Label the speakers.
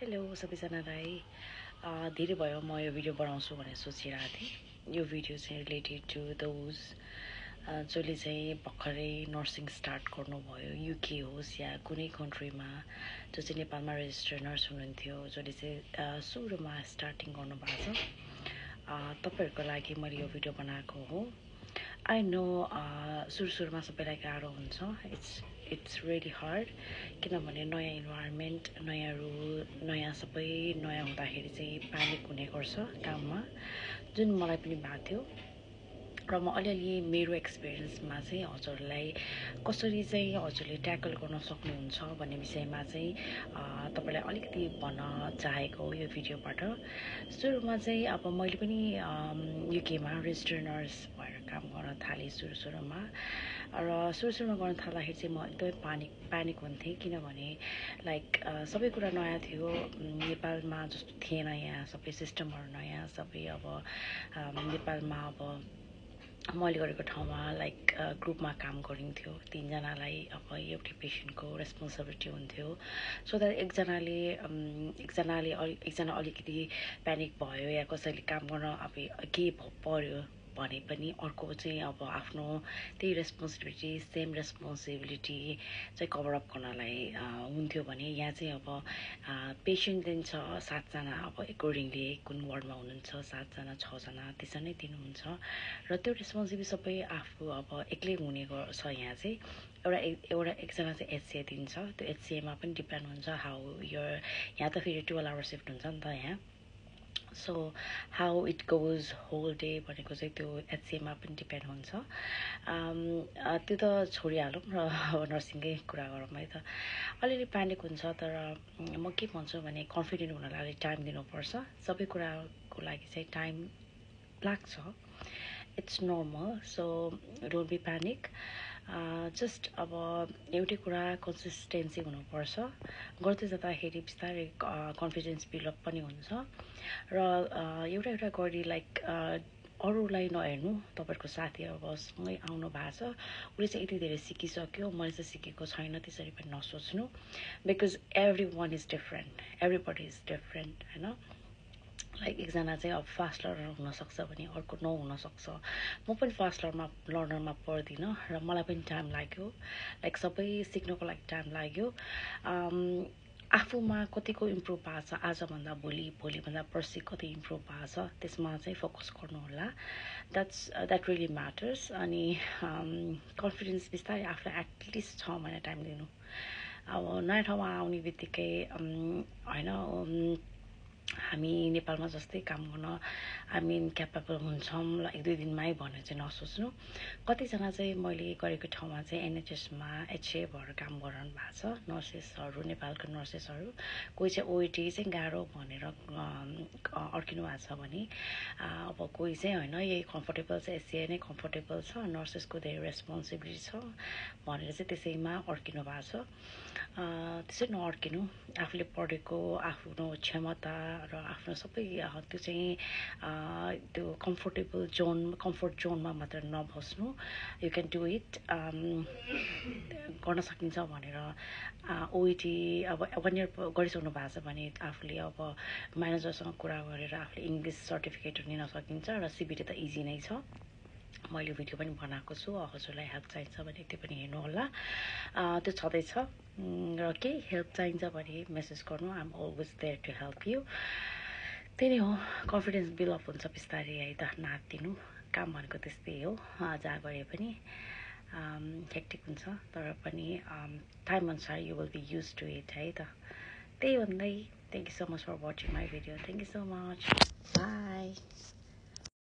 Speaker 1: Hello सबैजनालाई धेरै भयो म यो भिडियो बनाउँछु भनेर सोचिरहेको थिएँ। यो भिडियो चाहिँ रिलेटेड टु दोज जसले चाहिँ भर्खरै नर्सिङ स्टार्ट गर्नुभयो, युके होस् या कुनै कन्ट्रीमा जो चाहिँ नेपालमा रेजिस्टर्ड नर्स हुनुहुन्थ्यो, जसले चाहिँ सुरुमा स्टार्टिङ गर्नुभएको छ। तपाईँहरूको लागि मैले यो भिडियो बनाएको हो। आई नो सुरुमा सबैलाई गाह्रो हुन्छ, इट्स रियली हार्ड, किनभने नयाँ इन्भाइरोमेन्ट, नयाँ रुल, नयाँ सबै नयाँ हुँदाखेरि चाहिँ प्यानिक हुने गर्छ काममा, जुन मलाई पनि भएको थियो। र म अलिअलि मेरो एक्सपिरियन्समा चाहिँ हजुरलाई कसरी चाहिँ हजुरले ट्याकल गर्न सक्नुहुन्छ भन्ने विषयमा चाहिँ तपाईँलाई अलिकति भन्न चाहेको यो भिडियोबाट। सुरुमा चाहिँ अब मैले पनि युकेमा रेजिस्टर्ड नर्स भएर काम गर्न थालेँ सुरुमा। र सुरुमा गर्न थाल्दाखेरि चाहिँ म एकदमै प्यानिक हुन्थेँ, किनभने लाइक सबै कुरा नयाँ थियो। नेपालमा जस्तो थिएन, यहाँ सबै सिस्टमहरू नयाँ, सबै अब नेपालमा अब मैले गरेको ठाउँमा लाइक ग्रुपमा काम गरिन्थ्यो, 3 जनालाई अब एउटै पेसेन्टको रेस्पोन्सिबिलिटी हुन्थ्यो। सो द्याट एकजना अलिकति प्यानिक भयो या कसैले काम गर्न अब के पर्यो भने पनि अर्को चाहिँ अब आफ्नो त्यही सेम रेस्पोन्सिबिलिटी चाहिँ कभरअप गर्नलाई हुन्थ्यो भने यहाँ चाहिँ अब पेसेन्ट चाहिँ छ 7 जना, अब एकोर्डिङली कुन वार्डमा हुनुहुन्छ 7 जना 6 जना त्यसरी नै दिनुहुन्छ। र त्यो रेस्पोन्सिबिलिटी सबै आफू अब एक्लै हुने गर्छ। यहाँ चाहिँ एकजना चाहिँ एचसिए दिन्छ, त्यो एचसिएमा पनि डिपेन्ड हुन्छ हाउ यहाँ त फेरि 12 आवर सिफ्ट हुन्छ नि त यहाँ। So how it goes whole day भनेको चाहिँ त्यो एचसिएमा पनि डिपेन्ड हुन्छ। त्यो त छोडिहालौँ र अब नर्सिङकै कुरा गरौँ है त। अलिअलि प्यानिक हुन्छ, तर म के भन्छु भने कन्फिडेन्ट हुनलाई अलिक टाइम दिनुपर्छ। सबै कुराको लागि चाहिँ टाइम लाग्छ, it's normal. So don't be panic, just अब एउटै कुरा कन्सिस्टेन्सी हुनुपर्छ। गर्दै जाँदाखेरि बिस्तारै कन्फिडेन्स बिल्डअप पनि हुन्छ। र एउटा गरी लाइक अरूलाई नहेर्नु, तपाईँहरूको साथी अब सँगै आउनु भएको छ, उसले चाहिँ यति धेरै सिकिसक्यो, मैले चाहिँ सिकेको छैन, त्यसरी पनि नसोच्नु। Because every one is different, everybody is different होइन। लाइक एकजना चाहिँ अब फास्ट लर्नर हुनसक्छ भने अर्को नहुनसक्छ। म पनि फास्ट लर्नरमा पर्दिनँ र मलाई पनि टाइम लाग्यो, लाइक सबै सिक्नको लागि टाइम लाग्यो। आफूमा कतिको इम्प्रुभ भएको छ, आजभन्दा भोलिभन्दा पर्सि कति इम्प्रुभ भएको छ, त्यसमा चाहिँ फोकस गर्नुहोला। That really matters. अनि कन्फिडेन्स बिस्तारै आफूलाई एटलिस्ट 6 महिना टाइम दिनु। अब नयाँ ठाउँमा आउने बित्तिकै होइन, हामी नेपालमा जस्तै काम गर्न हामी क्यापेबल हुन्छौँ ल 1-2 दिनमै भनेर चाहिँ नसोच्नु। कतिजना चाहिँ मैले गरेको ठाउँमा चाहिँ एनएचएसमा एचए भएर काम गरिरहनु भएको छ नर्सेसहरू, नेपालको नर्सेसहरू। कोही चाहिँ ओइटी चाहिँ गाह्रो भनेर अड्किनु भएको छ भने, अब कोही चाहिँ होइन यही कम्फोर्टेबल छ, एचए नै कम्फोर्टेबल छ, नर्सेसको धेरै रेस्पोन्सिबिलिटी छ भनेर चाहिँ त्यसैमा अड्किनु भएको छ। त्यसै नअड्किनु, आफूले पढेको आफ्नो क्षमता र आफ्नो सबै त्यो चाहिँ त्यो कम्फोर्ट जोनमा मात्र नबस्नु। यु क्यान डु इट, गर्न सकिन्छ भनेर ओइटी अब 1 इयर गरिसक्नु भएको छ भने आफूले अब म्यानेजरसँग कुरा गरेर आफूले इङ्ग्लिस सर्टिफिकेटहरू लिन सकिन्छ। र सिबिटी त इजी नै छ, मैले भिडियो पनि बनाएको छु, हजुरलाई हेल्प चाहिन्छ भने त्यो पनि हेर्नुहोला, त्यो छँदैछ। र केही हेल्प चाहिन्छ भने मेसेज गर्नु, I am always there to help you. त्यही नै हो, कन्फिडेन्स बिल्डअप हुन्छ बिस्तारै है त, नातिनु काम भनेको त्यस्तै हो। जहाँ गए पनि हेक्टिक हुन्छ, तर पनि टाइम अनुसार you will be use to it है त। त्यही भन्दै thank you so much for watching my video. Thank you so much, by.